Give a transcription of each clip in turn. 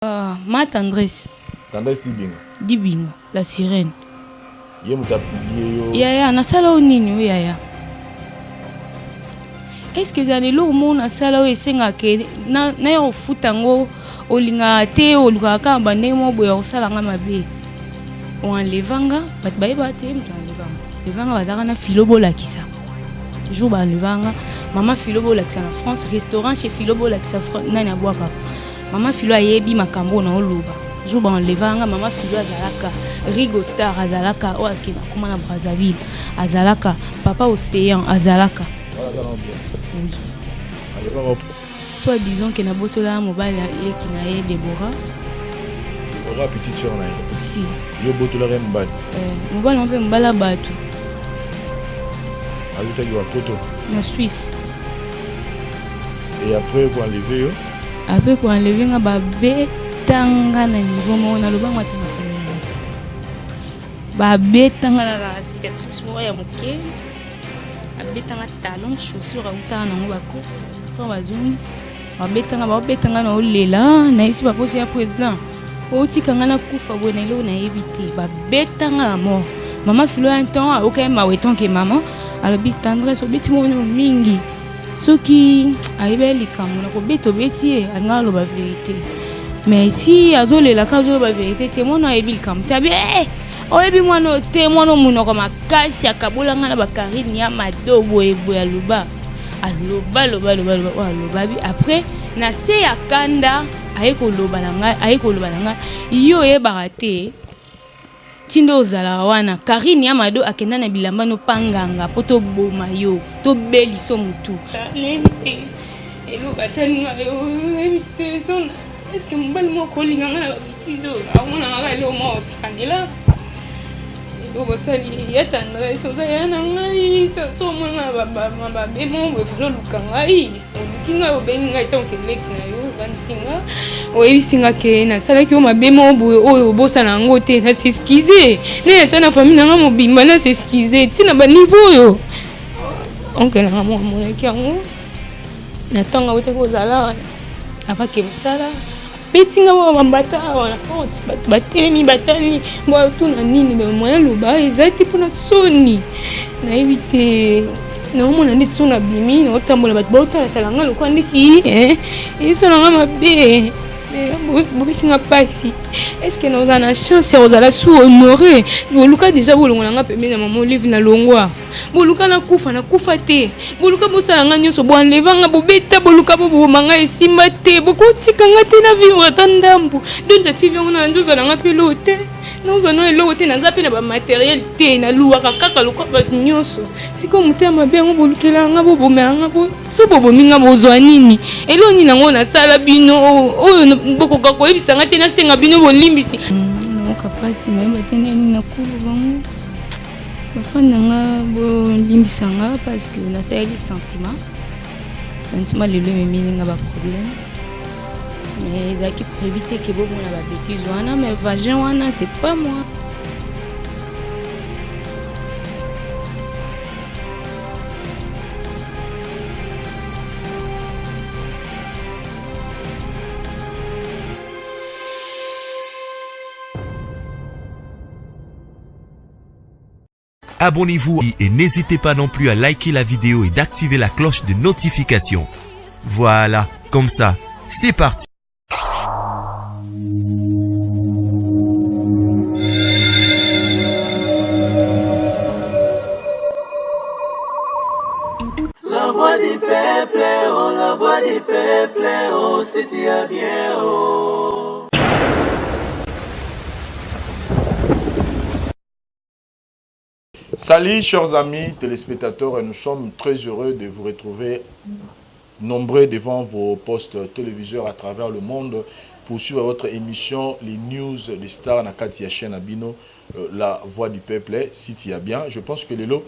Ma tendresse. Tendresse Dibinga. Dibinga, la sirène. Ye muta publié yo. Yaya, na sala o nini yaya. Est-ce que zali lo mo na sala o esenga ke na yo futango olinga te oluka ka bande mo boya osala nga mabe. On enlevanga, bat baye bate muta enlevanga. Levanga bazaka na filobo la kisa. Jour ba enlevanga, maman filobo la kisa na France, restaurant chez filobo la kisa nani abwaka. Maman filo ayebi makambo na oloba. Jour ba enlevanga, maman filo azalaka Rigo Star azalaka o akina kuma na Brazzaville azalaka papa Océan azalaka. Oui. Soit disons que na botola mobile ye kina ye Deborah. Deborah petite sœur na ye. Si. Yo botola mbali. Mobile on peut mbala batu. Aluta yo poto. Na Suisse. Et après pour enlever yo. Après pour enlever nga ba betanga na niveau mo na lobanga te na famille. Ba betanga la cicatrice mo ya moke. Abetanga talon chaussure auta na ngo ba course. To bazungu. Ba betanga na olela na yisi ba posi ya président. O tikanga na kufa bonelo na éviter. Ba betanga mo. Maman filo un temps OK ma weton ke maman. Alobi tendresse obeti mo mingi. Soki ayebeli kamu na ko beto beti anga lo ba vérité. Mais si azolela ka zo ba vérité te mo na ayebeli kamu. Tabi oyebi mwana te mwana munoko makasi akabolanga na bakarine ya madobo ebo ya luba aloba bi après na se ya kanda ayeko loba nanga yo yebaka te tindo ozala wana karine ya mado akenda na bilamba no panganga po to boma yo to beliso mutu elo basalinga yo evite son est-ce que mbali moko linganga na babitizo amona ngaka elo mo oskanela obosali ya tendresse ozaya na ngai somona babemo befalo luka ngai oluki ngai obeni ngai tonke leki na yo bansinga oyebisinga ke nasalaki yo mabemo boye oyo obosana yango te na s'excuse ne ata na famille nanga mobimba na s'excuse ntina baniveau oyo onke nanga monaki yango na ntongo autaki ozala avake mosala betinga wa mambata wana batelemi batali mwa tuna nini na moya loba ezati pona soni na éviter na omona ndeti sona bimi na otambola bato baotala talanga lokwa ndeti ezisona nga mabe bokisinga pasi est-ce que naoza na chance ya kozala su honoré boluka déjà bolongo nanga pembeni na mama olive na longwa boluka nakufa te boluka bosala nga nyonso boenlevanga bobeta boluka boboma nga esimba te bokotika nga te na vivre ata ndambu donja ti viongo na nzozala nga mpe loo te naozwa no eloko te naza mpe na bamateriel te naluwaka kaka lokwa bato nyonso sikoyo motema mabe yango bolukela nga bobomela nga so bobomi nga bozwa nini elo nini yango nasala bino oyo bokoka koyebisa nga te nasenga bino bolimbisi naoka pasi nayeba te nini nakulu bango bafani nanga bolimbisa nga parce que nasaleli sentiment lelo ememeli nga baproblème mais ezalaki prévu te ke bomona babétise wana mais vagin wana c'est pas moi. Abonnez-vous et n'hésitez pas non plus à liker la vidéo et d'activer la cloche de notification. Voilà, comme ça, c'est parti. La voix du peuple, oh, la voix du peuple, oh, si tu as bien, oh. Salut chers amis téléspectateurs, nous sommes très heureux de vous retrouver nombreux devant vos postes téléviseurs à travers le monde pour suivre votre émission les news des stars na kati ya chaîne Abino la voix du peuple si tu as bien. Je pense que les lots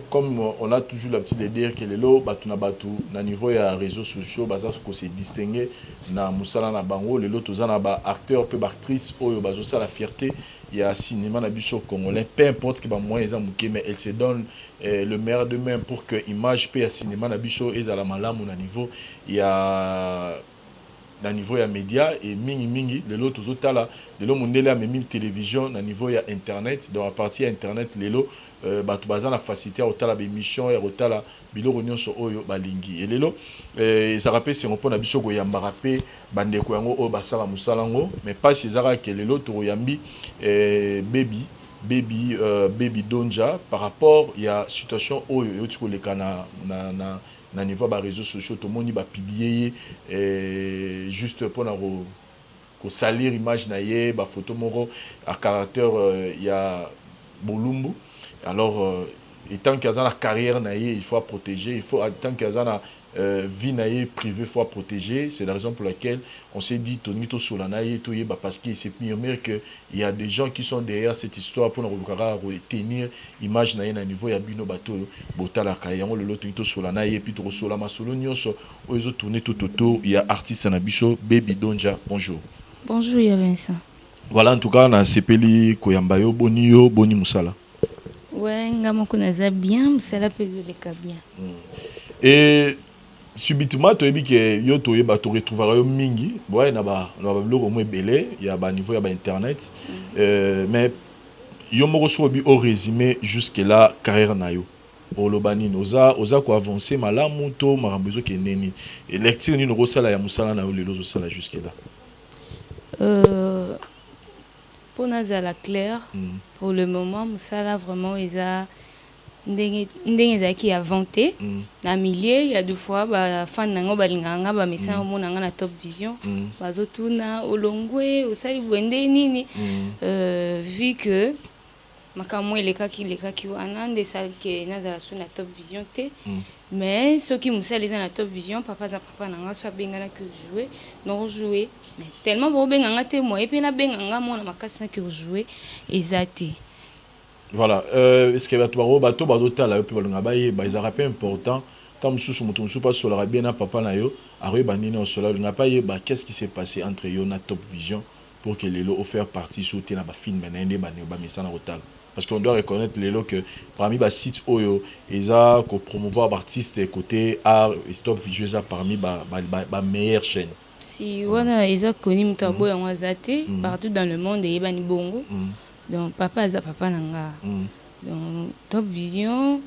comme on a toujours l'habitude de dire que les lots batu na niveau ya réseaux sociaux baza ko se distinguer na musala na bango les lots tozana ba acteurs peu actrices oyo bazo ça la fierté il y a cinéma na biso congolais peu importe que ba moyen mais elle se donne le meilleur de même pour que image pe ya cinéma na biso ezala malamu na niveau il y a na niveau ya média et mingi lelo tozotala lelo mondele amemi télévision na niveau ya internet donc à partir ya internet lelo bato baza na facilité ya kotala bémission ya kotala biloko nyonso oyo balingi et lelo ezaka mpe sengo mpo na biso koyambaka mpe bandeko yango oyo basala mosala yango mais mpasi ezaka ke lelo tokoyambi baby Donja par rapport ya situation oyo euti koleka na niveau ba réseaux sociaux tout le monde va publier juste pour ko salir image na ye ba photo moko à caractère ya bolumbu alors étant qu'il y a la carrière na ye il faut protéger il faut tant qu'il y a la vie na ye privée faut protéger c'est la raison pour laquelle on s'est dit Tony to solana ye to yeba parce qu'il s'est murmure que il y a des gens qui sont derrière cette histoire pour nous retenir image na ye na niveau ya bino bato botala ka yango le Tony to solana ye puis to sola masolo nyonso ozo tourner tout autour il y a artiste na biso Baby Donja bonjour ya Vincent voilà en tout cas na sepeli koyamba yo boni musala ouais ngamo konaza bien musala pe le ka bien et subitement tu as dit que yo to yeba to retrouver yo mingi boy na ba biloko mo ebele ya ba niveau ya ba internet mais yo moko sobi au résumé jusque là carrière na yo olobani oza ko avancer malamu to marambezo ke neni et lecture ni no sala ya musala na yo lelo zo sala jusque là pour nazala clair pour le moment musala vraiment eza ndenge qui a vanté na milieu il y a deux fois ba fan nango balinganga ba message monanga na Top Vision bazotuna olongwe osali bwende nini vu que makambo elekaki wana nde salke nazala sous na Top Vision te mais ceux qui musala les na Top Vision papa nanga so bengana que jouer non jouer mais tellement bo benganga te moi et puis na benganga mona makasi na que jouer ezate. Voilà, est-ce que bato bazotala yo pe balunga baye ba ezara pe important tant mususu mutu mususu pas sur la bien na papa na yo aroye banini on cela lunga baye ba qu'est-ce qui s'est passé entre yo na Top Vision pour que les lots faire partie sauter na ba film na ndé ba misa na hotel parce qu'on doit reconnaître les lots que parmi ba site oyo eza ko promouvoir artistes côté art et Top Vision ça parmi ba meilleure chaîne si wana eza connu mutabo ya wazate partout dans le monde et bani bongo. Donc papa nanga donc Top Vision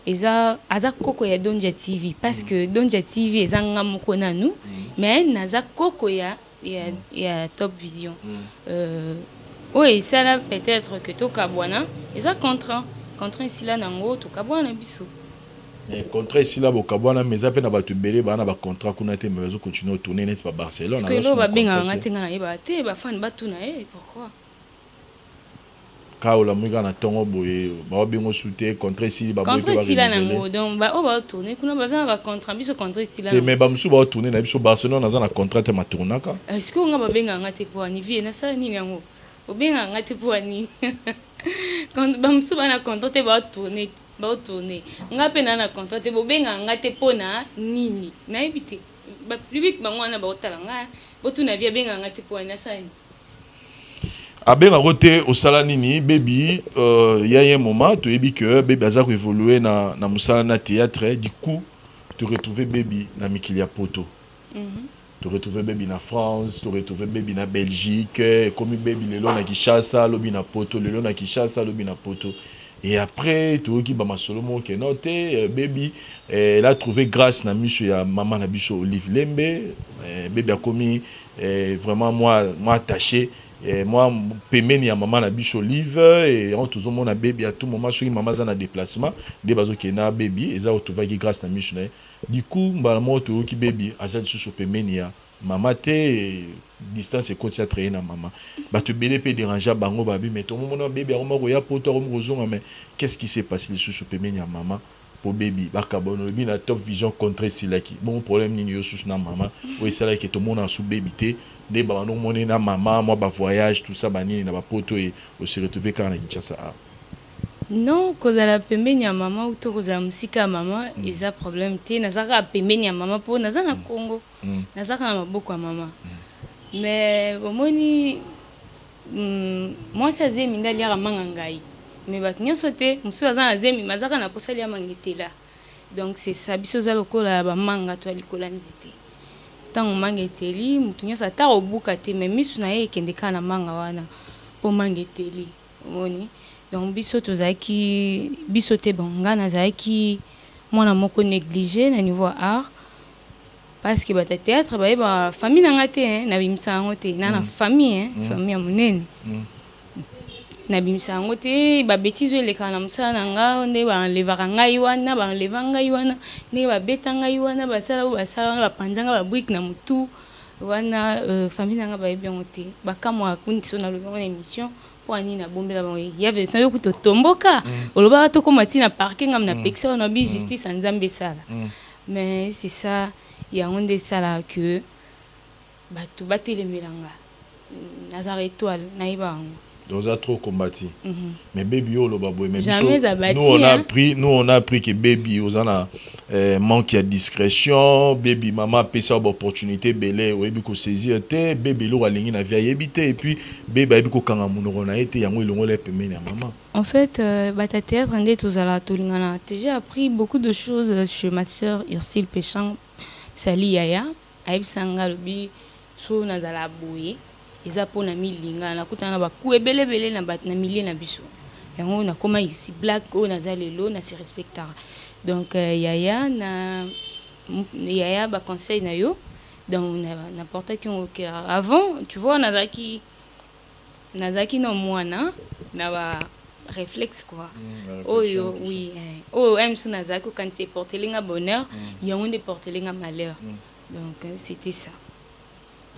eza koko ya Donja TV parce que Donja TV eza ngamoko na nous mais naza koko ya Top Vision oui ça là peut-être que to kabwana eza contrat ici là nango to kabwana biso mais contrat ici là bokabwana mais ça pe na batu belé ba na ba contrat kuna te mais bazo continuer tourner n'est pas Barcelone parce que lo ba benga ngate ngana yeba te ba fan batu na pourquoi kaola mwika na tongo boye ba bengo souté contrat ici ba boye contrat ici là nango donc ba o ba tourner kuna baza ba contrat biso contrat ici là mais ba musu ba tourner na biso Barcelone naza na contrat te matournaka est-ce que on ba benga ngate po ani vie na ça nini yango o benga ngate po ani quand ba musu ba na contrat te ba tourner nga pe na contrat te bo benga ngate po na nini na ebité ba public bango na ba otala nga bo tuna vie benga ngate po na ça abenga côté au sala nini Baby il y a un moment tu dis que Baby a évolué na musala na théâtre du coup tu retrouves Baby na Mikilia Poto tu retrouves Baby na France tu retrouves Baby na Belgique comme Baby lelo na Kinshasa lobi na Poto lelo na Kinshasa lobi na Poto et après tu qui ba masolomo ke noté Baby elle a trouvé grâce na miso ya maman na biso Olive Lembe Baby a commis vraiment moi attaché et moi pemeni ya maman na biso Olive et on toujours mon Baby à tout moment sur maman za na déplacement de bazo ke na Baby eza retrouvé grâce na miso du coup mbala moto ki Baby azali sous pemeni ya maman te distance et côté traîner na maman ba te belé pe déranger bango babi mais tout mon Baby a mo ya poto mo zonga mais qu'est-ce qui s'est passé le sous pemeni ya maman pour Baby bakabono bi na Top Vision contre silaki bon problème ni yo sous na maman oui c'est là que tout monde en sous Baby te des ba no moné na maman moi ba voyage tout ça bani na ba poto et on se retrouver quand na Kinshasa non cause la pembeni ya maman ou to cause la musika maman eza problème te nazaka pembeni ya maman po nazana Congo nazaka na maboko ya maman mais omoni moi ça zemi ndali ya manga ngai mais ba nyonso te musu azana zemi mazaka na posali ya mangitela donc c'est ça biso za lokola ba manga to alikola nzete tant mangeteli mutunya sa ta obuka te mais misu na ye kendeka na manga wana po mangeteli moni donc biso tozaki biso te bonga na zaki mwana moko négligé na niveau art parce que bata théâtre ba famille nanga te na bimisa ngo te na famille famille ya munene na bimisa ngo te ba bêtise le kana musa nanga nde ba levaka ngai wana ba levanga wana nde ba betanga wana ba sala ba panzanga ba brique na mutu wana famille nanga ba bien ngote ba kamwa kundiso na longo na émission pour ani na bombela ba ya ve sa yo kuto tomboka oloba to ko matina parking ngam na pexa na bi justice nzambe sala mais c'est ça il y a un de ça là que batu batelemelanga nazar étoile naïba donc ça trop combattu mais baby oh le babou mais jamais abattu nous on a appris que baby aux en manque de discrétion baby maman a ça opportunité belé ou ebi ko saisir te baby lo alingi na vieille habité et puis baby ebi ko kanga munoro na été yango ilongo le pemene maman en fait bata théâtre ndé tozala tolingana j'ai appris beaucoup de choses chez ma sœur Ursule Péchang Sali Yaya aibsanga lobi so nazala boye eza pona milinga na kutana ba ku ebele na bat na milie na biso yango na koma ici black o nazalelo na se respectara donc Yaya ba conseil na yo donc n'importe qui on avant tu vois nazaki no mwana na ba réflexe quoi oh yo oui oh aime so nazaki quand c'est porter linga bonheur yango de porter linga malheur donc c'était ça.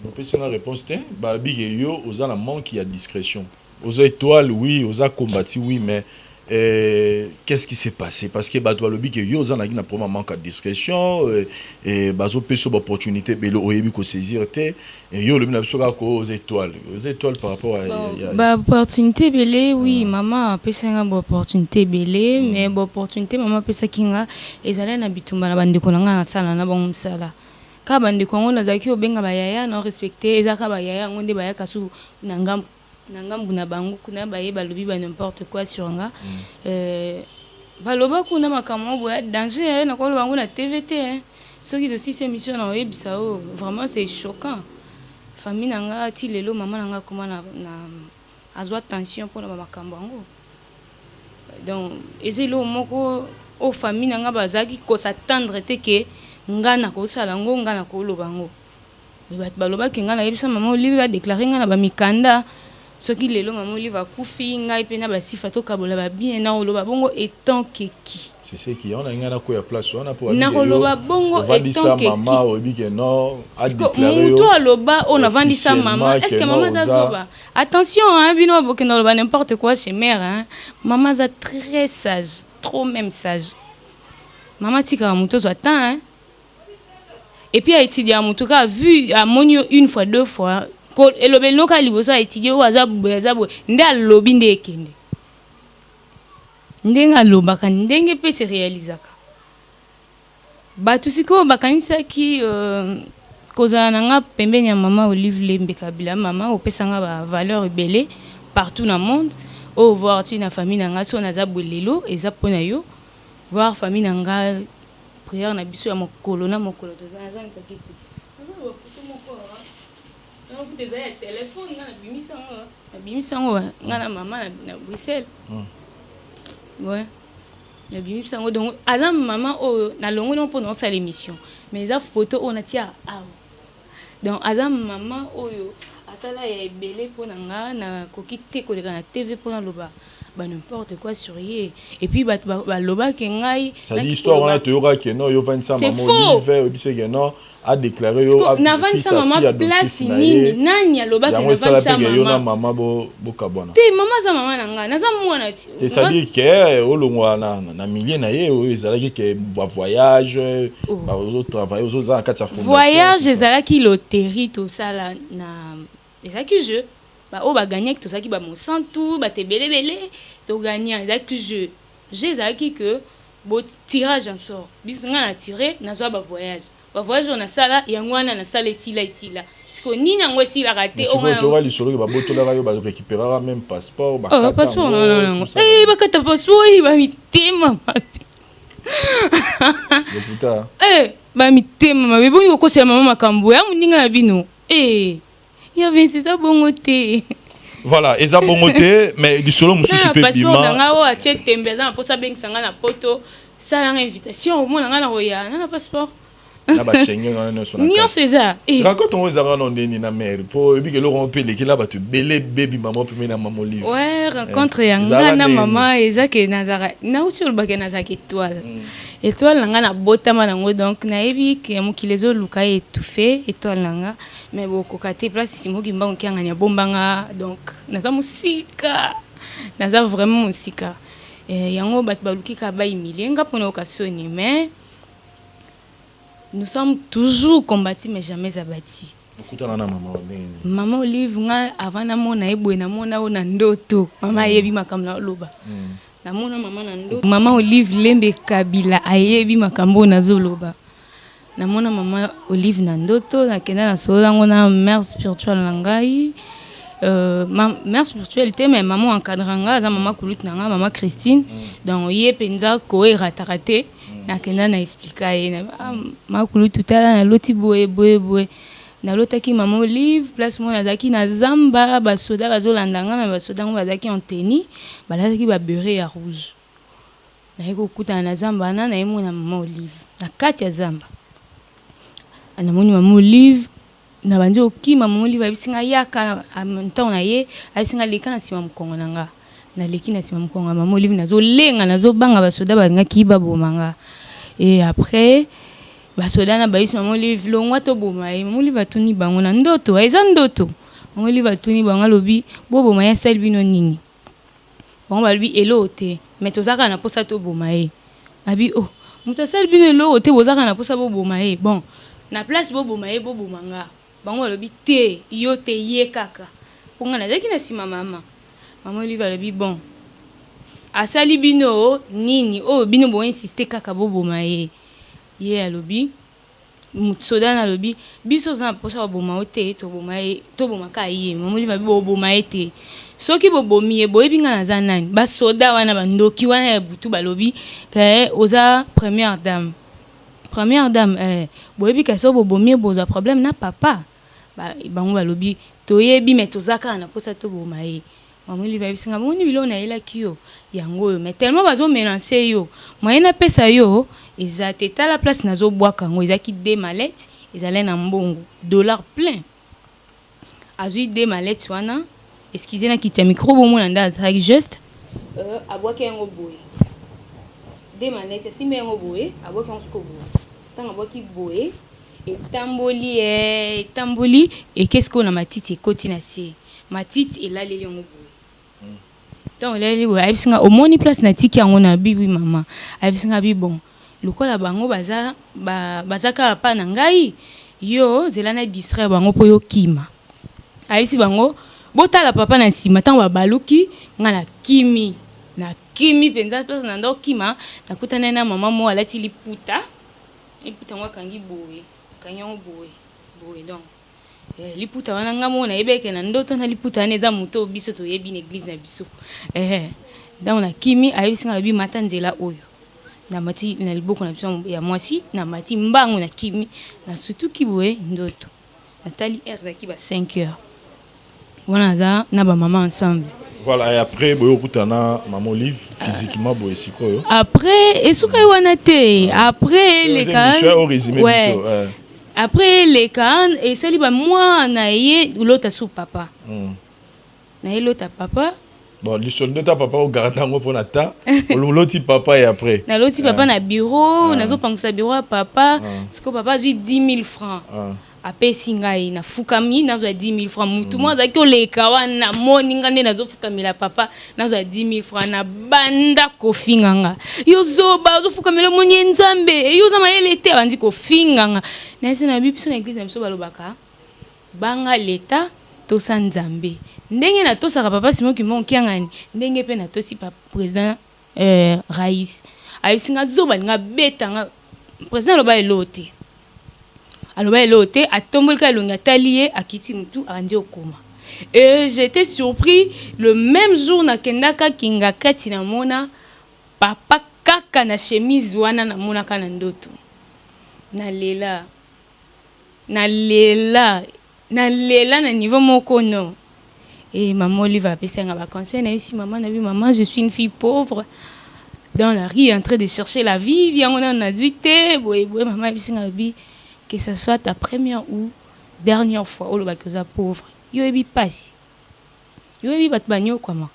On peut se réponse bah yo aux en manque il y a discrétion aux étoiles oui aux combattu oui mais qu'est-ce qui s'est passé parce que bah toi le big yo aux en na pour manque de discrétion et bazo peut sur opportunité mais le oyebi ko saisir te et yo le mina bisoka ko aux étoiles par rapport à bah opportunité belé oui maman pesa nga opportunité belé mais opportunité maman pesa kinga ezala na bitumba na bandeko na nga na tsala na bon msala ka bandeko ngo nazaki obenga ba yaya na respecter ezaka ba yaya ngo nde ba yaka su na ngambu na bango kuna ba yeba lobi ba n'importe quoi sur nga baloba kuna makamo bo danger na ko bango na TVT ce qui de si émission na websa vraiment c'est choquant famille nanga ti lelo maman nanga comment na azwa tension pour na makambo ngo donc ezelo moko o famille nanga bazaki ko s'attendre te que ngana ko sala ngo ngana ko lobango baloba ke ngana yebisa maman olive va déclarer ngana ba mikanda soki lelo maman olive akufi ngai pe na basifa to kabola ba bien na oloba bongo etant que qui c'est ce qui on a ngana ko ya place on a pour na oloba bongo etant que maman obi ke non a déclarer to aloba on a vendu sa maman est-ce que maman zazoba attention hein bino bokendo oloba n'importe quoi chez mère hein maman za très sage trop même sage maman tika muto zo attend hein. Et puis a étudié en tout cas vu à monio une fois deux fois et le belno ka liboso a étudié au azabu nde a lobby nde ekende ndenga lobaka ndenge pe se réalisaka batu siko bakanisa ki kozala nanga pembeni ya mama Olive Lembe Kabila mama opesanga ba valeur ebele partout dans le monde au voir tu na famille nanga so na zabolelo eza pona yo voir famille nanga prière na biso ya mokolo na mokolo tozana zanza kiti na photo moko na photo ya téléphone na bimisango ngana mama na Bruxelles ouais na bimisango donc azam maman o na longo non pour sa l'émission mais za photo on a tia donc azam maman oyo asala ya ebele pour nga na kokite koleka na TV pour na loba bah n'importe quoi sur yé et puis bah loba kengai ça dit histoire on a théorie que non yo vend ça maman Olive obise que non a déclaré yo na vend ça maman place nini nani loba que na vend ça maman bo kabona te maman za maman nanga na za mwana te ça dit que olongwa na millier na ye o ezalaki que voyage ba aux autres travailler aux autres en quatre sa fondation voyage ezalaki loterie tout ça là na ezalaki jeu ba o ba gagner que tout ça qui ba Monsanto ba te belé to gagner ezalaki jeu ezalaki que bo tirage en sort bisunga na tirer na zo ba voyage on a ça là yango wana na sala ici là parce que ni nango ici là raté on a to ali solo ba botola ba yo ba récupérer même passeport ba carte passeport non ba carte passeport ba mitema le putain ba mitema mabe boni ko kosela mama makambo ya muninga na bino il y avait ça bongoté. Voilà, eza bongoté mais du solo musu super bima. Parce que nga o atie tembeza na posa beng sanga na poto ça la invitation au mona nga na roya na passeport. Na ba chenye na so na. Nio c'est ça. Raconte on ezanga non ndeni na mère pour ebi ke lo rompele ki la ba tu belé baby maman premier na maman livre. Ouais, rencontre yanga na maman ezake nazara. Na uti ba ke nazaki étoile. Étoile nanga na botama nango donc na ebi ke mokilezo luka étouffé étoile nanga mais boko kate place simo ki mbango kyanga nya bombanga donc naza musika naza vraiment musika yango bat baluki ka ba imilenga pona okasoni mais nous sommes toujours combattus mais jamais abattus. Okutana na maman ndeni. Maman Olive nga avant na mona ebwe na mona ona ndoto mama yebi makamna loba. Namona mama na ndoto mama Olive Lembe Kabila ayebi makambo na zoloba. Namona mama Olive na ndoto nakenda na solango na mère spirituelle nangai mère spirituelle te mais maman encadranga za mama Kulut nanga mama Christine donc ye penza ko eratarate nakenda na expliquer ye na mama Kulut tutala na loti boye na lotaki mama Olive place mona zaki na zamba ba soda bazolandanga mais ba soda ngo bazaki en tenue balazaki ba beurre ya rouge na yeko kuta na zamba na yemo na mama Olive na kati ya zamba ana moni mama Olive na bandi okima mama Olive abisinga yaka ntango na ye abisinga leka na sima mkongo nanga na leki na sima mkongo mama Olive nazolenga nazobanga ba soda balinga kiba bomanga et après basoda na baisi mama Olive longwa to boma mama Olive atuni bango na ndoto eza ndoto mama Olive atuni bango lobi bobo maya sel bino nini bon ba lui elote mais tozaka na posa to boma abi oh muta sel bino elote bozaka na posa bo boma bon na place bo boma manga bango lobi te yote ye kaka ponga na zaki na sima mama Olive lobi bon asali bino nini bino bo insister kaka bo boma ye alobi soda na lobi biso za posa boma ote to boma ka ye mama Olive bo boma ete soki bo bomi bo ebinga na za nani ba soda wana bandoki wana ya butu balobi ke oza première dame bo ebika so bo bomi bo za problème na papa bango balobi to yebi mais to zaka na posa to boma mama Olive bisinga moni bilo na ela kiyo yango mais tellement bazo mélanger yo moyena pesa yo ezate ta la place nazo bwaka ngo ezaki 2 mallettes ezale na mbongo dollar plein azui 2 mallettes wana excusez na kitia micro bomo na ndaza avec juste abwaka yango boye 2 mallettes si me yango boye abwaka yango ko boye tanga abwaki boye etamboli et qu'est-ce qu'on a matiti ekoti na sie matiti elaleli yango boye donc leli boye abisinga omoni place na tiki yango na bibi mama abisinga bi bon lokola bango bazaka pa na ngai yo zelana distrait bango po yo kima aisi bango botala papa na sima tango baluki nga na kimi penza place na ndo kima nakutana na mama mo alati liputa ngo kangi boye kanyango boye donc liputa wana nga mo na yebeke na ndoto na liputa neza muto biso to yebi na église na biso donc na kimi ayisinga lobi mata nzela oyo na mati na liboko na biso ya mwasi na mati mbango na kimi na surtout kiboye ndoto natali zaki ba 5 heures wana za na ba maman ensemble. Voilà, et après boyo kutana maman Olive physiquement boye sikoyo après esuka wana te après les cas ouais. Après les cas et sali ba moi na ye l'autre sous papa na ye l'autre papa bon l'histoire de ta papa au garandango pour nata l'autre papa et après na l'autre papa na bureau nazo pangisa bureau à papa parce que papa a 10 000 francs après singai na fukami nazo 10 000 francs mutu moi zaki oleka wana moninga nde nazo fukami la papa nazo 10 000 francs na banda kofinganga yo zoba zo fukami le monye nzambe yo za mayele te bandi kofinganga na ese na biso na église na biso balobaka banga leta to sa nzambe ndenge na to saka papa simo ki mon kiangani ndenge pe na to si pa président Rais ayisinga zoba nga betanga président loba elote aloba elote atombolika longa talié akiti mutu andi okoma et j'étais surpris le même jour na kendaka kinga kati na mona papa kaka na chemise wana na mona kana ndoto nalela na niveau moko non. Et maman Olive a appelé un conseil, elle a dit maman, je suis une fille pauvre dans la rue en train de chercher la vie, viens on a maman a dit que ce soit ta première ou dernière fois où le bac est pauvre. Yo ebi passe. Yo ebi bat banyo quoi moi.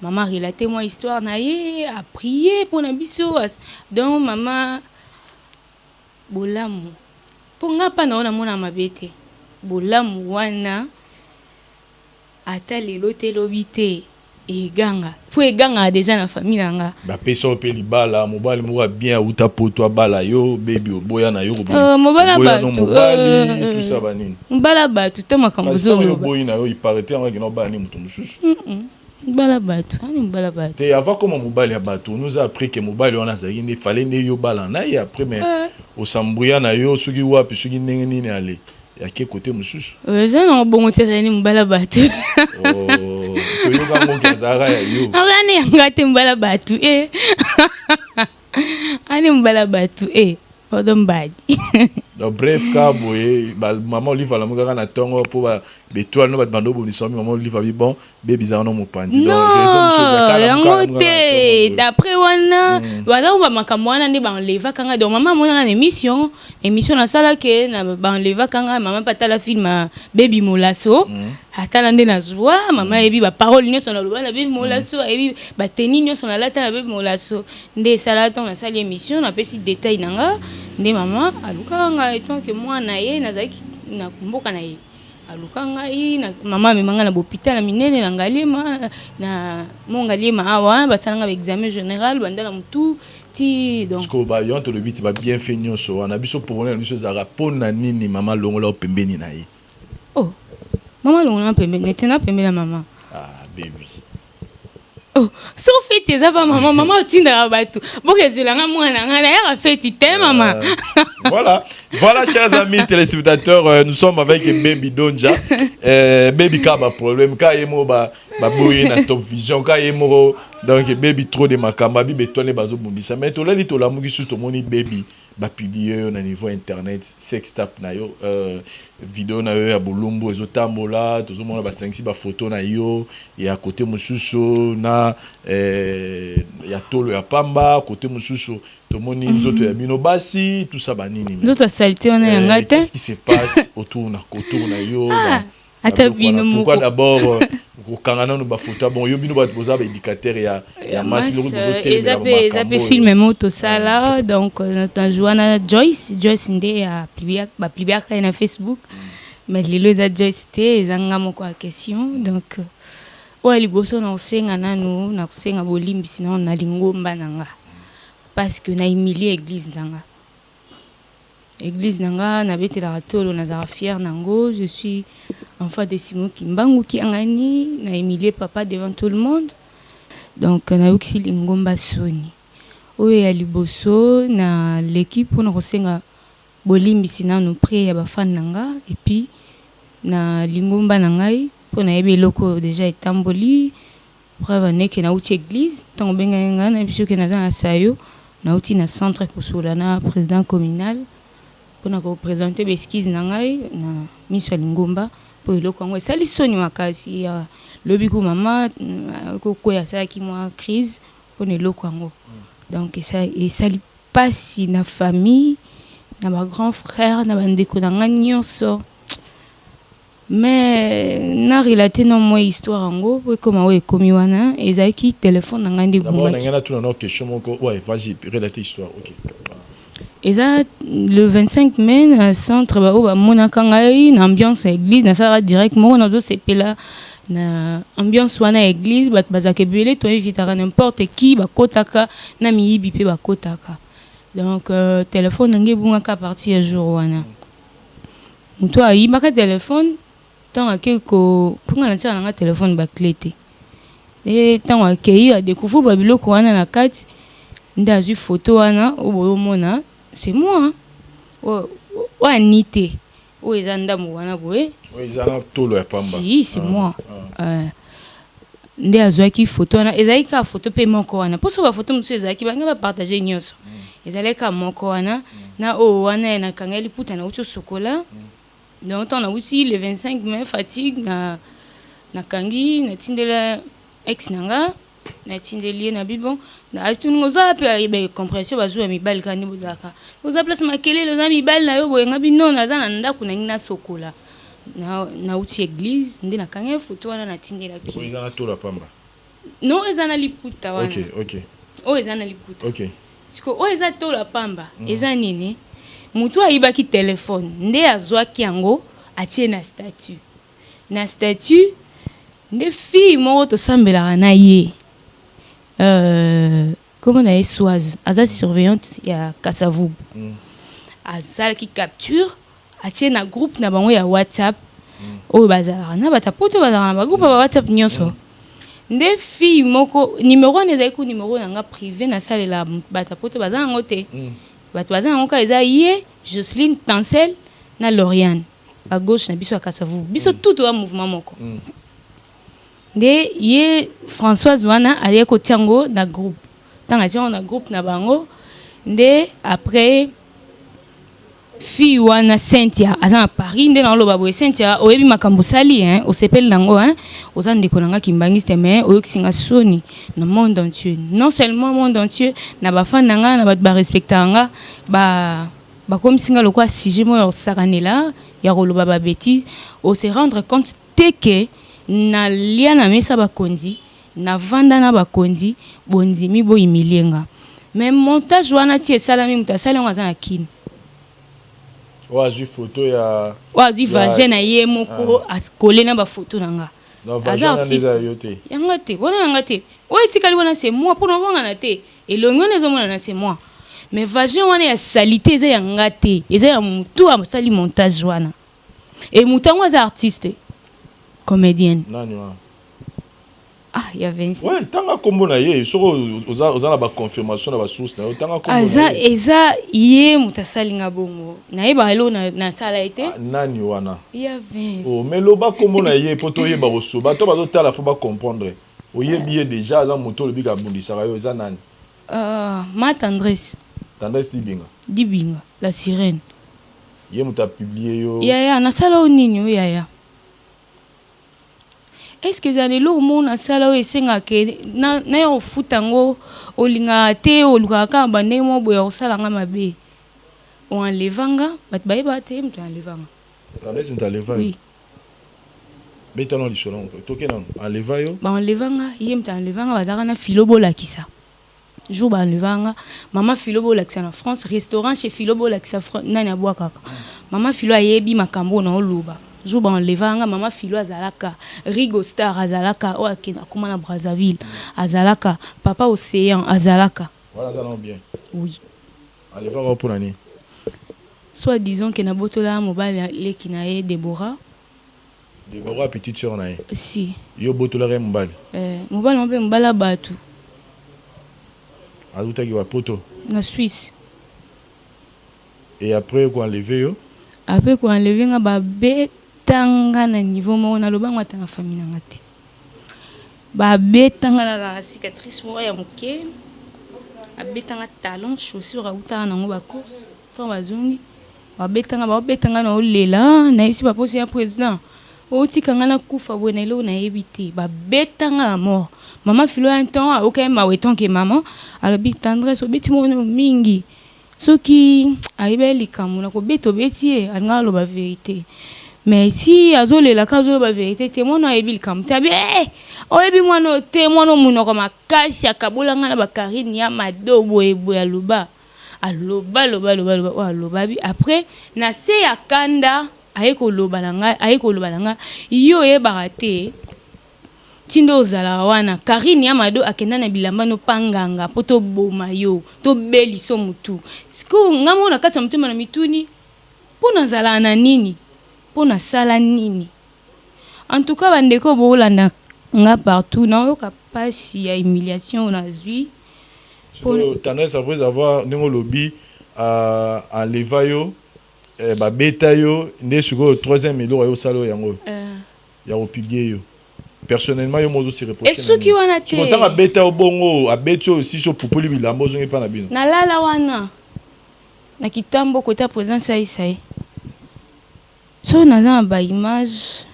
Maman relaté moi histoire na ye a prier pour na biso. Donc maman bolamu. Pour nga pa na ona mona mabete. Bolamu wana ata lelo te lobite eganga. Po eganga déjà na famille nanga. Ba peso pe libala, mobali mo bien uta poto bala yo baby oboya na yo mobala ba tout ça banini. Mobala ba tout te makambozo. Yo boyi na yo il paraît en no ba ni muto mususu. Mobala ba tout, ani mobala ba. Te avant comme mobali ya bato, nous a appris que mobali on a zaki ne fallait ne yo bala na et après mais au sambouya na yo sugi wapi sugi ndenge nini aller. Ya ke côté mususu. Ça non bon te zani mobala ba tout. Oh, to yo ga mo kazara ya yo. Ani ngate mobala ba tout Ani mobala ba tout Odom bad. Donc bref ka boye maman Olive la mugara na tongo pour betoile no bat bando bonisa maman Olive abi bon baby za no mopandi donc raison d'après wana wala ba makamwana ndi ba leva kanga donc maman mona na émission na sala ke na ba leva kanga maman patala film baby molaso atala nde na joie maman ebi ba parole nyonso na loba na baby molaso ebi ba teni nyonso na lata na baby molaso nde sala ton na sala émission na pesi détail nanga nde maman aluka nga etant que moi na ye nazaki na kumboka na ye aluka ngai na maman memanga na hôpital na minene na ngalema na mongalema awa basalanga examen général bandala mutu ti donc parce que ba yonto le bit ba bien fait nyonso wana biso pour na biso za rapona nini maman longola pembeni na ye oh maman longola pembeni netena pembeni na maman baby oh sauf fait c'est pas maman tinda batou boke zelanga mwana ngana ya fait te maman. Voilà, chers amis téléspectateurs, nous sommes avec Baby Donja. Baby Kaba problème, Kayemo ba boye na Top Vision, Kayemo donc Baby trop de makamba, Baby tourner bazo bundisa. Mais to la li to la mugi sur to moni Baby ba publier na niveau internet, sextape na yo, vidéo na yo ya bolumbo ezotambola, to zo mona ba 5 ba photo na yo, et à côté mususu na ya tolo ya pamba, côté mususu to moni nzoto ya bino basi, tout ça banini. Nzoto salité on a ngate. Qu'est-ce qui se passe autour na yo? Pourquoi d'abord au Canada nous ba photo bon yo bino ba boza ba éducateur ya masse le ils avaient filmé moto sala donc notre Joanna Joyce ndé a publié na Facebook mais les autres Joyce té ezanga moko question donc ouais liboso na osenga nanu na kusenga bolimbi sinon na lingomba nanga parce que na humilié église nanga na betela tolo na za fier nango je suis enfant de Simon Kimbangu qui angani na humilié papa devant tout le monde donc na uksi lingomba soni oyo ya liboso na l'équipe pour na kosenga bolimbi sina no prier ya ba fan nanga et puis na lingomba nangai pour na yebe loko déjà etamboli preuve neke na uti église tant benga nga na biso ke na za sayo na uti na centre kosolana président communal pour na représenter l'esquisse nangai na miso lingomba pour loko ngo sali soni makasi ya lobiku mama ko ya ça qui moi crise pour ne loko ngo donc ça et sali pasi na famille na ba grand frère na bandeko na nyonso mais na relaté non moi histoire ngo comment ouais komi wana ezaki téléphone nga ndi d'abord nga na tout non question moko ouais vas-y relater histoire OK. Et ça, le 25 mai, centre ba monaka ngai na ambiance église na ça directement na zo sepela na ambiance wana église bat bazake belé to invitera n'importe qui ba kotaka na miyibi pe ba kotaka donc téléphone ngai bunga ka partir jour wana muto ayi maka téléphone tant akeko punga na tia na téléphone ba clété et tant akei a découvrir ba biloko wana na kati nda zu photo wana obo mona c'est moi ou Anité ou ezanda mwana boye ou ezana tolo ya pamba si c'est moi nde azwaki photo na ezalika photo pe moko wana poso ba photo musu ezalaki banga ba partager nyonso ezalika moko wana na o wana na kangeli puta na ucho sokola donc on a aussi le 25 mai fatigue na kangi na tindela ex nanga na tindeli na bibon na atungo za pe be compression bazu ya mibali kani bozaka oza place makele za mibali na yo boyenga bino na za na ndako na ngina sokola na uti église ndi na kangi photo wana na tindela ki oza na tola pamba non eza na liputa wana OK o eza na liputa OK siko o eza tola pamba eza nini mutu ayibaki telefone nde azwaki yango atie na statut nde fille moko tosambelaka na ye comment na ye Soise aza surveillante ya Kasavubu azalaki capture atie na groupe na bango ya WhatsApp oyo bazalaka na batapoto bazalaka na bagroupe ba WhatsApp nyonso nde fille moko numéro wana ezalaki ku numéro nanga privé nasalela batapoto baza yango te bato baza yango ka eza ye Jocelyne Tancel na Lauriane à gauche na biso ya Kasavubu biso tout wa mouvement moko nde ye Françoise wana aye kotiango na groupe tanga tiango na groupe na bango nde après fille wana Cynthia aza na Paris nde na loba boye Cynthia oyebi makambo sali osepeli nango oza ndeko nanga kimbangiste mais oyokisinga soni na monde entier non seulement monde entier na bafan nanga na bato barespectanga bakomisinga lokwa sujet moyo osakanela ya koloba babétise ose rendre compte teke na lia na mesa bakonzi na vanda na bakonzi bondimi boyimilenga mais montage wana ti esalami mutu asali yango aza na kini azwi photo ya azwi vagin na ye moko akole na bafoto na nga aza artiste yanga te bona yanga te oyo etikali wana c'est moi mpona ovangana te elongi wana ezomonana c'est moi mais vagin wana ya salité eza yanga te eza ya mutu asali montage wana et mutu yango aza artiste comédienne nani wana il y a 20 ouais tanga kombo na ye soko oza na ba confirmation na ba source na yo tanga kombo aza eza ye mutasalinga bongo na ye ba elo na sala ete nani wana il y a 20 oh mais loba kombo na ye poto ye ba roso ba to ba to tala faut ba comprendre oyebi ye déjà aza moto le bika bundisaka yo eza nani ma tendresse dibinga la sirène ye muta publié yo ya na sala onini yo ya est-ce que za lelo mona sala o esenga ke na yo futango olinga te olukaka bande mo boya osala nga mabe o enlevanga bat bayeba te mtu enlevanga tandis mtu enleva oui beta no lisolo toke non enleva yo ba enlevanga ye mtu enlevanga bazaka na filobo lakisa jour ba enlevanga mama filobo lakisa na France restaurant chez filobo lakisa nani abwa kaka mama filo ayebi makambo na oluba jour ba enlevanga mama filo azalaka Rigo Star azalaka o akoma na Brazzaville azalaka papa Océan azalaka voilà ça non bien oui enleva ko pour nani soit disons que na botola mobile leki na ye Deborah petite sœur na ye si yo botola re mobile mobile on peut mbala batu azutaki wa poto na Suisse et après quoi enlever yo après quoi enlever nga ba betanga na niveau mo na lobango ata na famille na ngate ba betanga na cicatrice mo ya moke abetanga talon chaussure auta na ngo ba course to bazungi ba betanga na olela na isi ba posi ya président o tikanga na kufa bo na ilo na ebité ba betanga mort maman filo un temps aucun ma weton que maman alabi tendresse obeti mo mingi soki ayibeli kamuna ko beto beti anga lo ba vérité mais si azolela ka zo ba vérité te mono ayibeli kam tabi oyebi mwana te mwana munoko makasi akabolanga na ba karine ya madobo ebo ya luba aloba bi après na se ya kanda ayeko loba langa yo ye barate tindo ozala wana karine ya mado akenda na bilamba no panganga poto boma yo to beliso mutu siko ngamo na kati ya mutema na mituni pona zala na nini pona sala nini en tout cas bandeko bolanda nga partout na yo kapasi ya humiliation na zui tendance après avoir ningo lobby à levayo ba beta yo nde suko troisième elo yo salo yango ya republier yo personnellement yo mozo se reprocher. Est-ce qui wana te? Montant a beta obongo, a beti aussi so popoli bilambo zongi pa na bino. Na lala wana. na kitambo côté présence ça y so naza ba image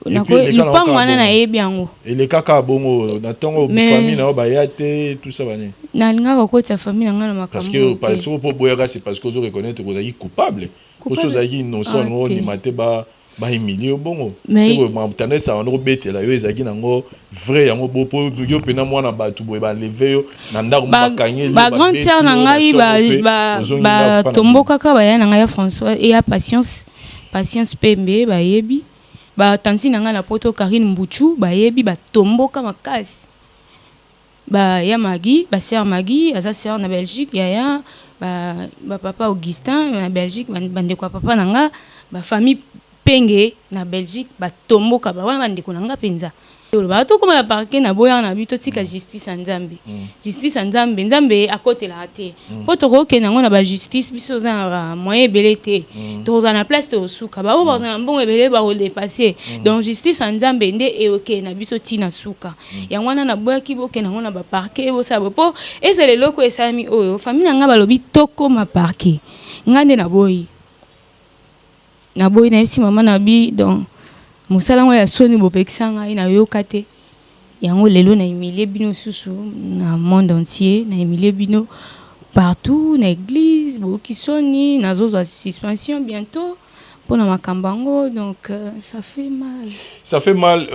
na ko lupango wana na yebi yango ele kaka bongo na tongo famille na bayate tout ça bani na linga ko ta famille nga na makambo parce que pour boyaka c'est parce que vous reconnaître que vous êtes coupable pour ceux qui innocent no ni mateba ba humilier bongo c'est que m'entendre ça on rebete là yo ezaki nango vrai yango bopo yo pena mwana batu boye ba lever yo na ndako bakanye ba grande sœur na ngai ba tomboka ka ba ya na ngai François et ya patience pembe ba yebi ba tanti na ngai na poto Karine Mbuchu ba yebi ba tomboka makasi ba ya Magui ba sœur Magui asa sœur na Belgique ya ba papa Augustin na Belgique bande kwa papa nanga ba famille penge na Belgique ba tomboka ba wana bande ko nanga penza ba to koma la parquet na boya na bito tika justice nzambe justice nzambe akotela ate poto ko ke nango na ba justice biso za moyen belete to za na place to suka ba o ba na mbongo ebele ba o dépasser donc justice nzambe nde e ok na biso tina suka yango na boya ki boke nango na ba parquet bo sa bo et c'est le loko esami oyo famille nga ba lobi toko ma parquet ngande na boyi na isi mama na bi donc musala ya soni bopekisanga ina yokate yango lelo na humilier bino susu na monde entier na humilier bino partout na église bokisoni na zozo suspension bientôt pour na makambango donc ça fait mal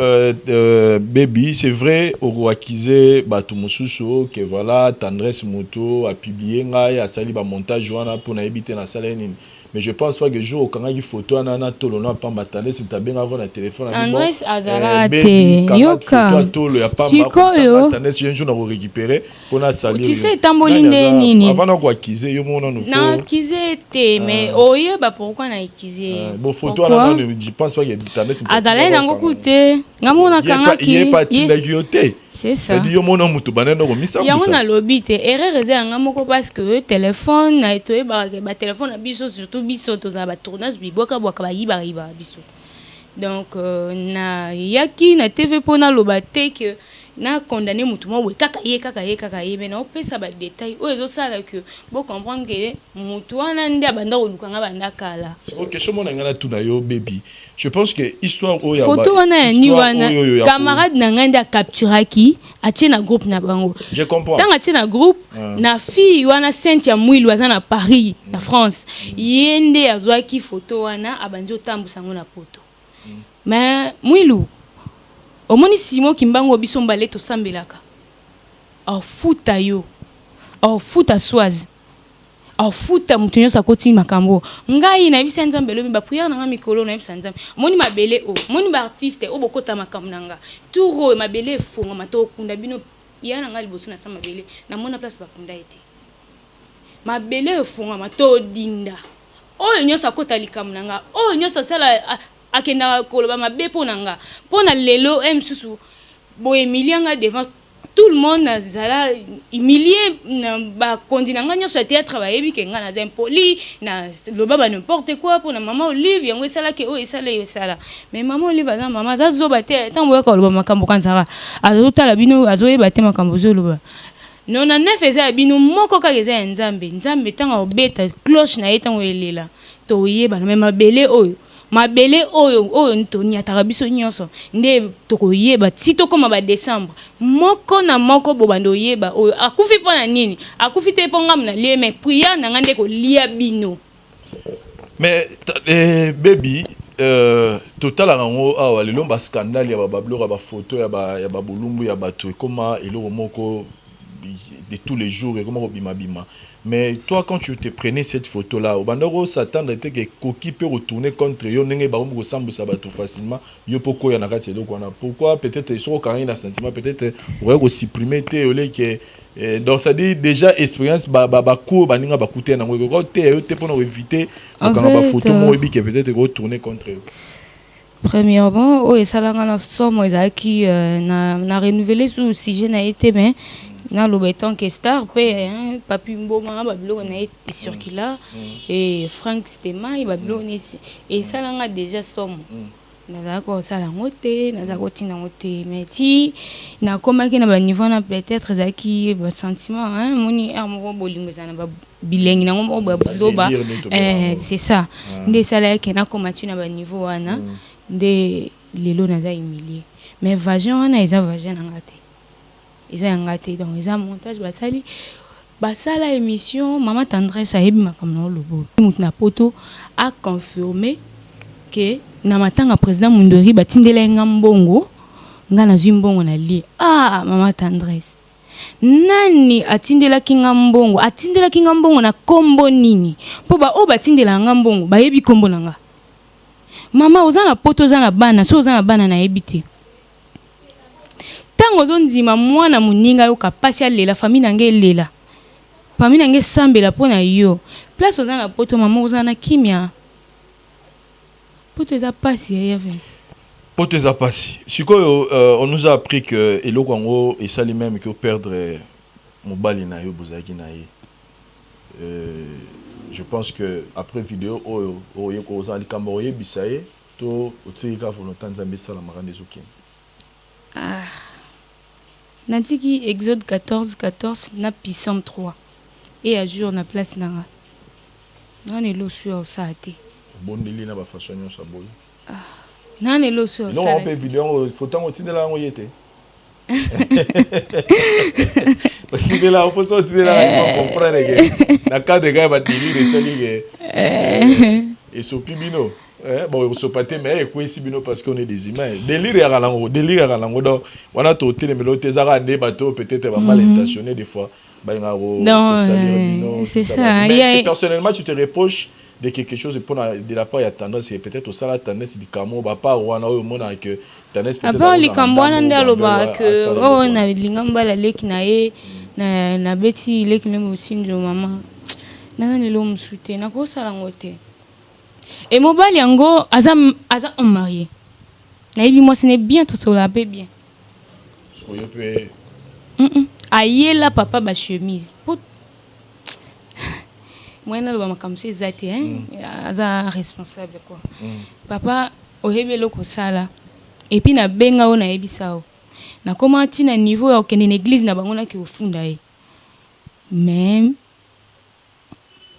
baby c'est vrai au akizé batu mususu que voilà tendresse moto a publié ngai a sali ba montage wana pour na ebiter na sala nini. Mais je pense pas que jour quand il photo ana tolo na pas m'attendre si tu as bien avant le téléphone Andrés Azarate yoka attendre si un jour on récupérer pour na salir tu sais tamboline nini avant quoi kiser yo mona no na kiser te mais oye ba pourquoi na kiser bon photo ana je pense pas qu'il y a tendance Azalé nango kute ngamona kanga ki il est parti d'agioté. C'est ça. C'est dit yo mona mutu banana ko misa. Ya mona lobite erreur eza ngamoko parce que téléphone na etoye ba téléphone na biso surtout biso to za ba tournage biboka boka ba yiba biso. Donc na yaki na TV pona lobate que na condamné mutu mo kaka ye mais na opesa ba détail o ezo sala que bo comprendre que mutu wana ndi abanda olukanga banda kala. C'est OK question mona ngana tuna yo baby. Je pense que histoire oya photo wana ni wana camarade na nganda capturaki atie na groupe na bango. Je comprends. Tant atie na groupe na fille wana Cynthia Mwilu aza na Paris na France yende azwaki photo wana abanjo tambusa ngo na poto. Mais Mwilu omoni Simon Kimbango biso mbale to sambelaka au futa yo au futa swazi au futa mutu nyonso akoti makambo ngai na bisa nzambe lobi ba prière nanga mikolo na bisa nzambe moni mabele o moni ba artiste o bokota makambo nanga turo mabele fonga mato kunda bino ya nanga liboso na sa mabele na mona place ba kunda ete mabele fonga mato dinda o nyonso akota likambo nanga o nyonso sala akenda koloba mabe ponanga pona lelo msusu bo emilianga devant tout le monde nazala humilié na ba kondinanga nyoso théâtre ba yebi ke nga na impoli na loba ba n'importe quoi pona maman Olive yango esala ke o esala mais maman Olive za maman za zoba te tango ya koloba makambo kanzara azotala bino azoyeba te makambo zoloba non na neuf eza bino moko ka eza nzambe tanga obeta cloche na etango elela to yeba na même mabele oyo mabele oyo ntoni ataka biso nyonso nde tokoyeba si tokoma ba décembre moko na moko bobando yeba oyo akufi pona nini akufi te ponga na lie mais priya na ngande ko lia bino mais baby total ngo awa lelo ba scandale ya ba bablora ba photo ya ba bulumbu ya bato ekoma eloko moko de tous les jours et comment bima. Mais toi, quand tu te prenais cette photo-là, au bandoro s'attendre que Koki peut retourner contre yo, n'engé baum ressemble ça tout facilement. Yo poko yana kati donc on a pourquoi peut-être ils sont quand il a sentiment peut-être ouais aussi supprimer té olé que donc ça dit déjà expérience ba cours baninga ba coûter na ngoko té pour éviter quand ba photo mo ebi que peut-être retourner contre eux. Premièrement, oh et ça là na somme ezaki na renouveler ce sujet na été mais na lo béton que star papi mboma babilo na circula et Frank Stema babilo et ça là déjà somme nazala kosala yango te nazala kotinda yango te mais ti nakomaki na baniveau na peut-être ezalaki basentiment moni moko bolingo eza na bilengi nango moko bazoba c'est ça nde esalaki nakoma ti na baniveau wana nde lelo naza humilie mais vagin wana eza vagin nanga te eza yanga te donc eza montage basala émission Mama Tendresse ayebi makambo na lobo mutu na poto a confirmé que na matanga président Mundori batindela nga mbongo nga na zwi mbongo na lie Mama Tendresse nani atindelaki nga mbongo na kombo nini po o batindela nga mbongo bayebi kombo na nga mama oza na poto oza na bana so oza na bana na yebi te tango zonzima mwana muninga yo kapasi alela famille nange elela famille nange sambela pona yo place oza na poto mama oza na kimia poto eza pasi ya Vince poto eza pasi sikoyo on nous a appris que eloko yango esali même que perdre mobali na yo bozaki na ye je pense que après vidéo oyo oza likambo oyebisa ye to otikika volonté nzambe esala makanda ezokende natiki Exode 14 na Psaume 3 et à jour na place nanga nani lo suya osala te bondeli na bafaçon nyonso boye nani lo suya osala non pe vidéo photo ngo tindela ngo yete otindela on peut sortindela on comprendre que na cadre ga ba délire esali que et sopi bino bon so paté mais kwesi bino parce qu'on est des humains délire à lango donc wana to télé meloté zara des bateaux peut-être mal intentionnés des fois non c'est ça mais personnellement tu te reproches de quelque chose de la part il y a tendance peut-être au sala tendance du camo ba pas wana o mona que tendance peut-être après li kambo wana ndalo ba que na lingamba la leki na ye na beti leki le musinjo mama nana lelo msute na ko sala ngote et mobali yango aza marié na yebi moi ce n'est bien tout ça pe bien soyo pe ayela papa ba chemise moi na lo ba makamso ezate aza responsable quoi papa oyebi eloko sala et puis na benga o na yebisa o na koma ti na niveau ya okende na église na bango na ki ofunda ye même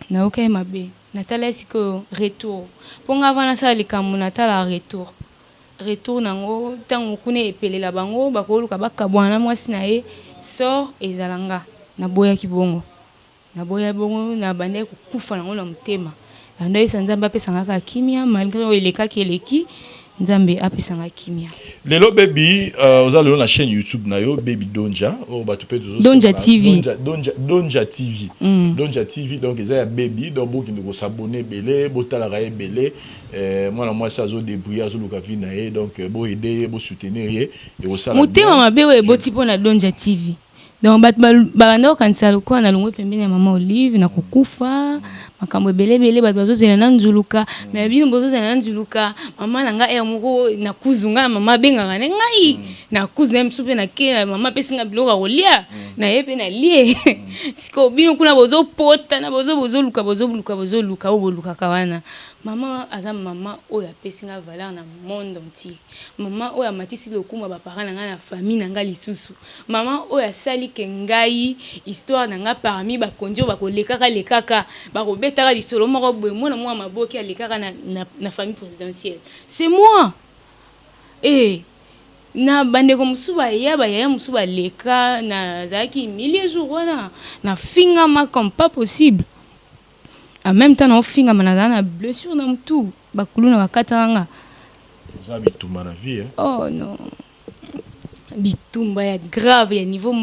na okay mabe natala siko retour ponga vana sala likambo natala retour nango tango kune epelela bango bakoluka bakabwana mwasi na ye sort ezalanga na boya kibongo na bande kukufa nango na mutema ando esanzamba pesanga kimia malgré elekaki eleki nzambe apesanga kimia lelo baby oza lelo na chaîne YouTube na yo baby Donja o ba topé Donja TV Donja TV donc eza ya baby donc boki ndiko s'abonner belé botala ra belé moi ça zo débrouiller zo luka vi na ye donc bo aider bo soutenir ye et osala mutema mabe we boti pona Donja TV donc banda okanisa lokola na longwe pembeni ya mama Olive na kukufa makambo ebele bato bazozela na nzuluka mais bino bozozela na nzuluka mama na nga moko na kuzunga mama bengaka ne ngai na kuzu msupe na ke mama pesinga biloko kolia na ye pe na lie siko bino kuna bozopota na bozoluka oboluka kawana mama aza mama oyo apesinga valeur na monde entier mama oyo amatisi lokuma baparents na nga na famille na nga lisusu mama oyo asali ke ngai histoire na nga parmi bakonzi oyo bakolekaka bakobetaka lisolo moko boye mwana mwa maboki alekaka na famille présidentielle c'est moi na bandeko mosusu bayaya mosusu baleka nazalaki milliers jours wana na fingama comme pas possible en même temps on finga manazana na blessure na mtu bakulu na bakatanga ça bitumba na vie oh non bitumba ya grave ya niveau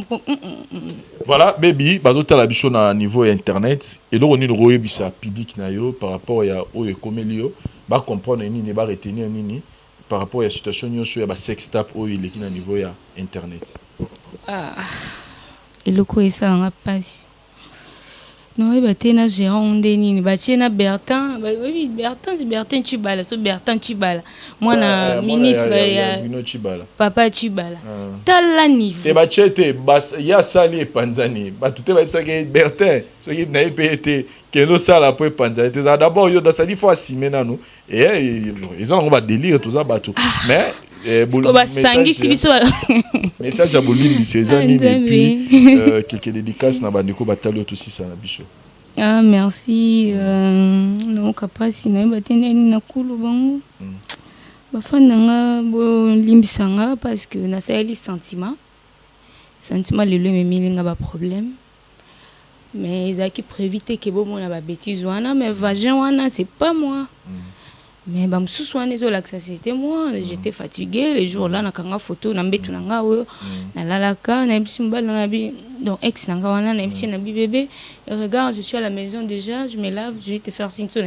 voilà baby bazota la biso na niveau internet et donc on est royebisa public na yo par rapport ya oyo komelio ba comprendre nini ba retenir nini par rapport à la situation nyonso ya ba sex tape oyo ileki na niveau ya internet eloko esa nga passe Non, il battait na Gérard Ndeni, battait na Bertin, oui Bertin Chibala, so Bertin Chibala. Moi na ministre ya Papa Chibala. Tala niveau. Te batete bas ya sali panzani. Ba tout ba bisa que Bertin, so qui na été que no sala pour panzani. Te d'abord yo da sali faut assumer na nous. Et ils ont on va délire tout ça bateau. Mais message à Bolimbi ces années et puis quelques dédicaces na bandeko batalo tout ça na biso. Ah merci non capacité na batene na kulu bango. Ba fananga bo limbisanga parce que na sali sentiment le me milinga ba problème. Mais ils a qui préviter que bon on a ba bêtise wana mais vagin wana c'est pas moi. Mais bah c'était moi, j'étais fatiguée les jours là na kanga photo na mbetu na nga oyo na lalaka na bisimbal na bi donc ex na nga wana na na bi bébé regarde je suis à la maison déjà je me lave je vais te faire signe sur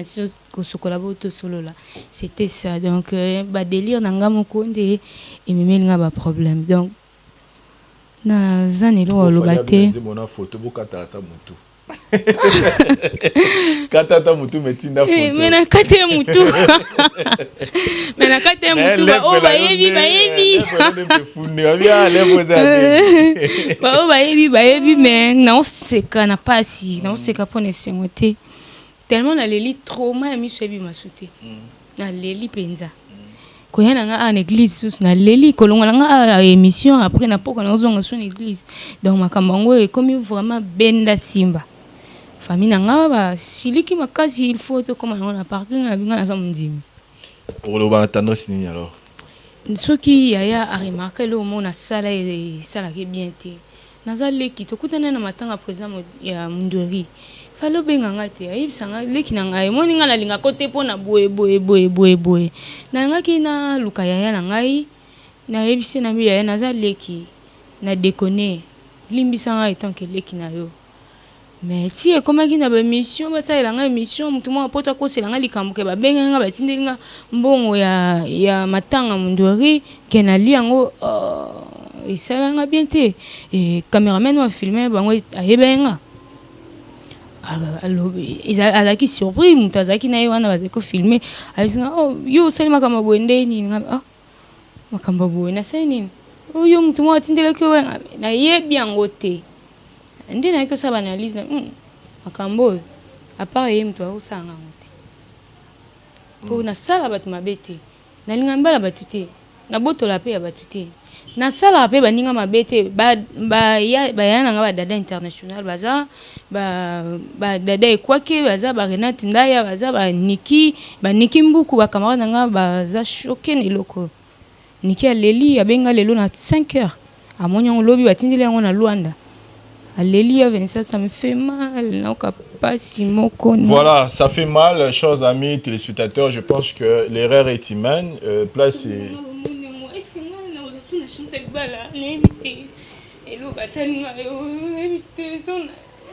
ce collabo solo là c'était ça donc bah délire na nga mokonde et memeli nga ba problème donc na zanelo lobate mon photo bokata ata mutu Katata mutu metinda photo. Mais na kate mutu. Mais na kate mutu ba o ba yebi. Ba o ba yebi mais non c'est qu'on n'a pas si non c'est qu'on est sengoté. Tellement na leli trauma mi suebi masute. Na leli penza. Koya na nga en église sus na leli kolonga nga émission après na poko na zonga son église. Donc makambango est comme vraiment benda simba. Famille nanga ba siliki makasi il faut to comme on a parking na binga na samdimi. Olo ba tendance nini alors? Ce qui yaya a remarqué le moment na sala et sala qui bien té. Naza leki to kutana na matanga président ya Mundori. Falo benga ngate ayi sanga leki na ngai moni ngala linga kote pona boye. Na ngaki na luka yaya na ngai na yebise na mi yaya naza leki na déconner. Limbisa ngai tant que leki na yo. Mais si comment qui na ba mission ba ça la mission mutu mo apota ko selanga likambuke ba benga nga batindelinga mbongo ya matanga Mundori kenali yango isalanga bien te et cameraman wa filmer bango ayebenga alors azaki surpris mutu azaki na wana bazeko filmer ayisinga oh yo salima kama boende ni nga makamba boena sai nini yo mutu mo atindeleke na yebi yango te. Ndé na ko sa analyse na makambo à part mtu osanga ngote po na sala bat mabete na linga mbala batute na botola pe ya batute na sala pe baninga mabete ba yana nga ba dada international baza ba dada ekwake baza ba Renate Ndaya baza ba Niki mbuku ba camarade nga baza choqué ne loko Niki aleli abenga lelo na 5h amonyo lobi batindile yango na Luanda. Ça me fait mal. Voilà, ça fait mal, chers amis téléspectateurs. Je pense que l'erreur est humaine. Place est...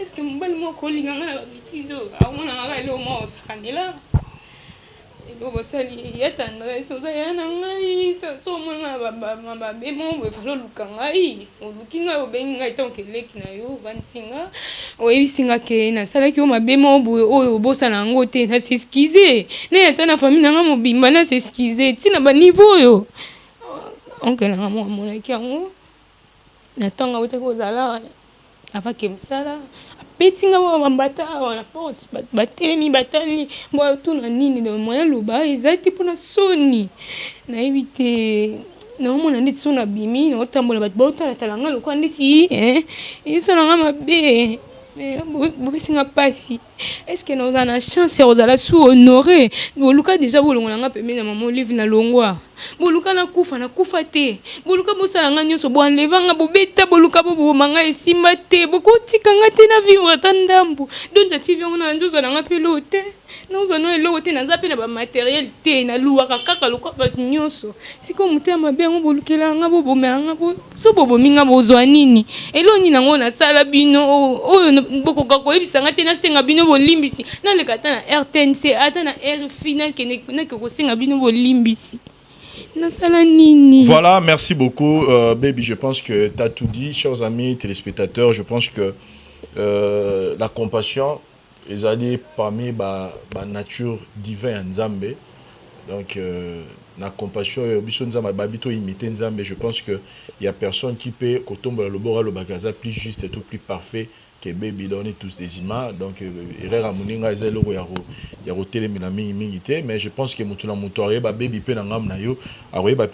Est-ce que Lobo sali yatandre soza yana ngai so mona ba bemo be falo lukangai olukinga obenga itonke leki na yo vansinga oyebisinga ke na sala ki o mabemo bo oyo bosa na ngo te na s'excuser ne ata na famille na nga mobimba na s'excuser tina ba niveau yo onke na nga mona ki yango na tonga wote ko zala afake msala betinga wa mbata wana porte batelemi batali moi tout na nini de moyen loba ezati pona soni na éviter na mona nditi sona bimi na otambola bat botala talanga lokwa nditi isso na mabe mais bokesinga pasi est-ce que nous avons la chance ozala sous honorer boluka déjà bolongo nga pembe na maman livre na longwa boluka na kufa te boluka bosala nga nyonso bo enlevanga bobeta boluka bo manga esimba te bokotika nga te na vivre tandambu donc ati viongo na njozo na nga pelo te nous no elo te na zape na ba matériel te na luwaka kaka lokwa bat nyonso siko mutema bengo bolukela nga bo bomelanga bo so bobominga bozwa nini eloni nango na sala bino oyo bokoka koyebisa nga te na senga bino bolimbisi na le kata na RTNC ata na RFI na ko senga bino bolimbisi. Voilà, merci beaucoup, Baby. Je pense que tu as tout dit, chers amis téléspectateurs. Je pense que la compassion ils allaient parmi la nature divine en Zambé. Donc, la compassion, je pense qu'il n'y a personne qui peut, quand on le bord le bagaza plus juste et tout plus parfait que baby donner tous des images. Donc, mais je pense que baby peut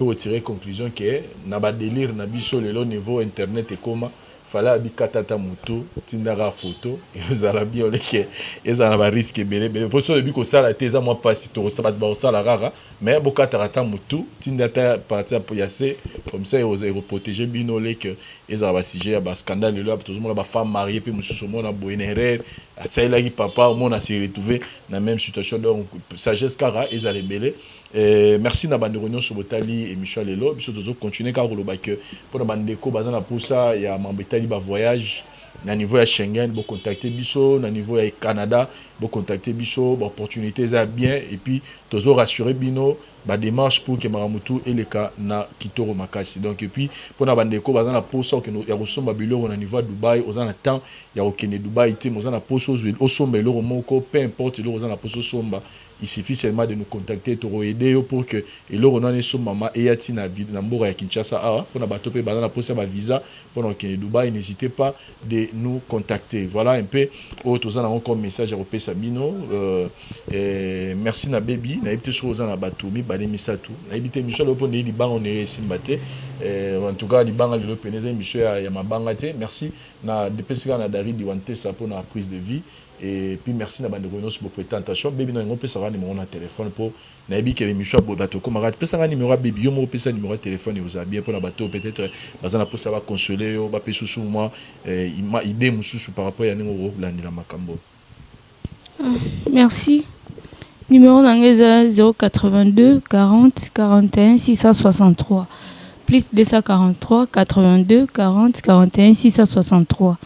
retirer conclusion que na délire na biso le niveau internet et comment fallait bikatata mutu tindara photo et vous allez bien que ils ont un risque belé pour ça début que ça la tesa moi pas si to ça ba ça la rara mais bokatata mutu tindata partir pour yasser comme ça ils vont protéger bino que ils ont un sujet à scandale là tout le monde ba femme mariée puis monsieur somo na boinerer ça il a papa au monde a se retrouvé dans la même situation donc sagesse cara ils allaient belé. Merci na bande réunion sur Botali et Michel Lelo biso tozo continuer car le bac pour na bande ko bazana pour ça il y a mambetali ba voyage na niveau ya Schengen bo contacter biso na niveau ya Canada bo contacter biso bo opportunités ça bien et puis tozo rassurer bino ba démarche pour que Maramutu et les cas na Kitoro Makasi donc et puis pour na bande ko bazana pour ça que ya kosomba biloko na niveau Dubaï ozana temps ya okene Dubaï te mozana pour so osomba biloko moko peu importe biloko ozana pour so somba. Il suffit seulement de nous contacter pour aider pour que le renouer son maman et yati na mbora ya Kinshasa pour na bato pe bazana pour ça ba visa pour que Dubaï n'hésitez pas de nous contacter. Voilà un peu tous en encore message à repé Sabino merci na baby na ebité sur ozana bato mi balé misatu na ebité Michel pour ne liba on est simbate en tout cas libanga le peneza Michel ya mabanga te merci na depesika na dari di wante ça pour na prise de vie. Et puis merci na bande renos pour présentation baby na ngompe ça va numéro na téléphone pour na ebi ke Michel bato ko mara pesa na numéro baby yo mo pesa numéro téléphone vous a bien pour na bato peut-être bazana pour ça va consoler yo ba pesu sous moi ima idée mususu par rapport ya ngo landila makambo. Merci. Numéro d'angeza 082 40 41 663 plus 243 82 40 41 663.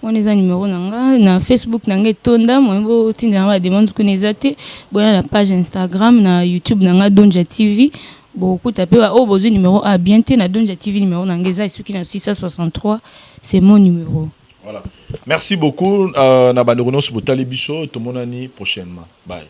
On est un numéro na Facebook nanga tonda moi tinda ma demande ko nezate boya la page Instagram na YouTube nanga Donja TV beaucoup taper au besoin numéro a bien te na Donja TV numéro nangeza suki na 663 c'est mon numéro. Voilà. Merci beaucoup na bande renos botali biso to monani prochainement. Bye.